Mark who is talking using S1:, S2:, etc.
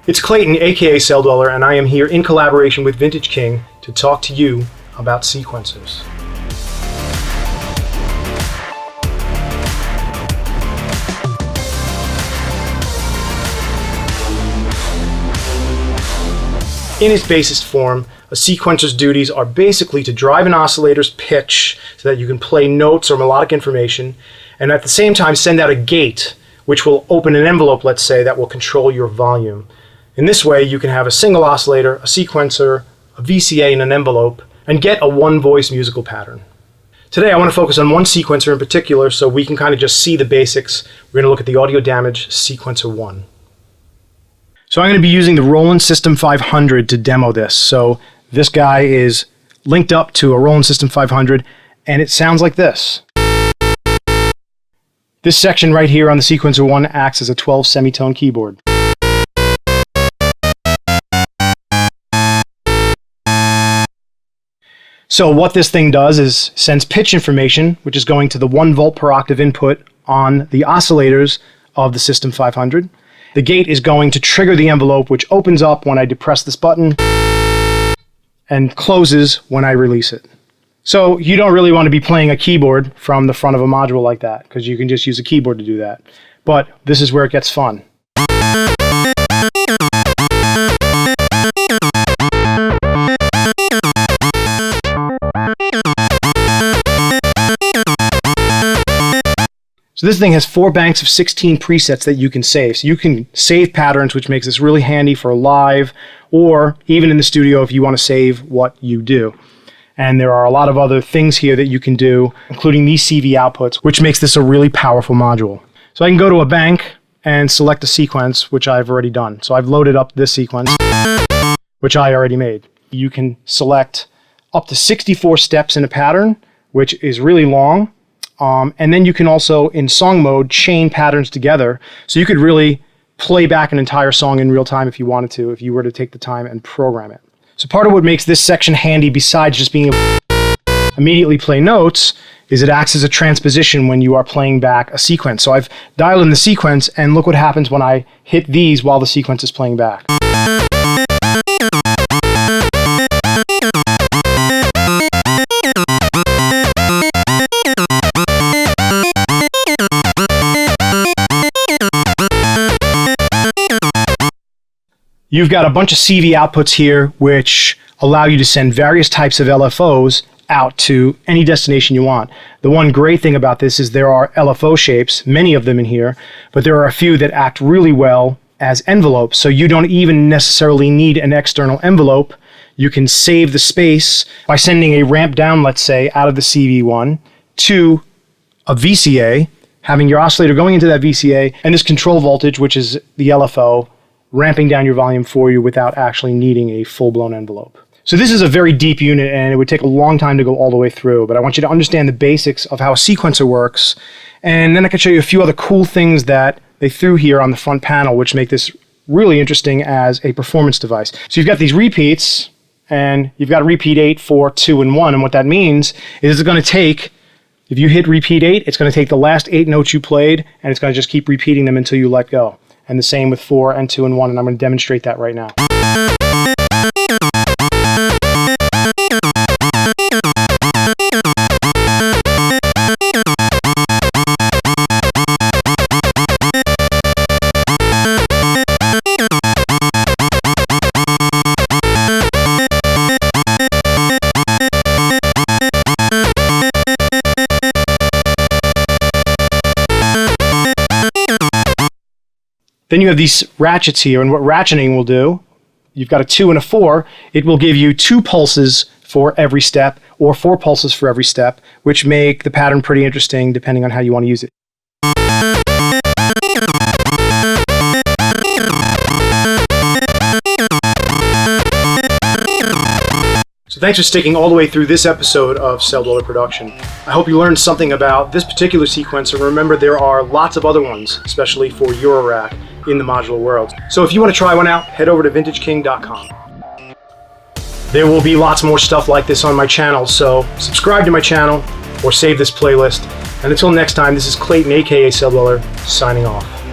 S1: It's Klayton, aka Celldweller, and I am here in collaboration with Vintage King to talk to you about sequencers. In its basest form, a sequencer's duties are basically to drive an oscillator's pitch so that you can play notes or melodic information, and at the same time send out a gate which will open an envelope, let's say, that will control your volume. In this way, you can have a single oscillator, a sequencer, a VCA, and an envelope, and get a one-voice musical pattern. Today, I want to focus on one sequencer in particular so we can kind of just see the basics. We're going to look at the Audio Damage Sequencer 1. So I'm going to be using the Roland System 500 to demo this. So this guy is linked up to a Roland System 500, and it sounds like this. This section right here on the Sequencer 1 acts as a 12 semitone keyboard. So what this thing does is sends pitch information, which is going to the 1 volt per octave input on the oscillators of the System 500. The gate is going to trigger the envelope, which opens up when I depress this button and closes when I release it. So you don't really want to be playing a keyboard from the front of a module like that, because you can just use a keyboard to do that. But this is where it gets fun. So this thing has 4 banks of 16 presets that you can save. So you can save patterns, which makes this really handy for live, or even in the studio if you want to save what you do. And there are a lot of other things here that you can do, including these CV outputs, which makes this a really powerful module. So I can go to a bank and select a sequence, which I've already done. So I've loaded up this sequence, which I already made. You can select up to 64 steps in a pattern, which is really long. And then you can also, in song mode, chain patterns together. So you could really play back an entire song in real time if you wanted to, if you were to take the time and program it. So part of what makes this section handy, besides just being able to immediately play notes, is it acts as a transposition when you are playing back a sequence. So I've dialed in the sequence, and look what happens when I hit these while the sequence is playing back. You've got a bunch of CV outputs here which allow you to send various types of LFOs out to any destination you want. The one great thing about this is there are LFO shapes, many of them in here, but there are a few that act really well as envelopes, so you don't even necessarily need an external envelope. You can save the space by sending a ramp down, let's say, out of the CV1 to a VCA, having your oscillator going into that VCA, and this control voltage, which is the LFO, ramping down your volume for you without actually needing a full-blown envelope. So this is a very deep unit, and it would take a long time to go all the way through, but I want you to understand the basics of how a sequencer works, and then I can show you a few other cool things that they threw here on the front panel, which make this really interesting as a performance device. So you've got these repeats, and you've got repeat 8, 4, 2, and 1, and what that means is it's going to take, if you hit repeat 8, it's going to take the last 8 notes you played, and it's going to just keep repeating them until you let go. And the same with 4 and 2 and 1, and I'm going to demonstrate that right now. Then you have these ratchets here, and what ratcheting will do, you've got a 2 and a 4, it will give you 2 pulses for every step, or 4 pulses for every step, which make the pattern pretty interesting depending on how you want to use it. So thanks for sticking all the way through this episode of Celldweller Production. I hope you learned something about this particular sequencer. Remember, there are lots of other ones, especially for Eurorack, in the modular world. So if you want to try one out, head over to vintageking.com. There will be lots more stuff like this on my channel, so subscribe to my channel or save this playlist. And until next time, this is Klayton, aka Celldweller, signing off.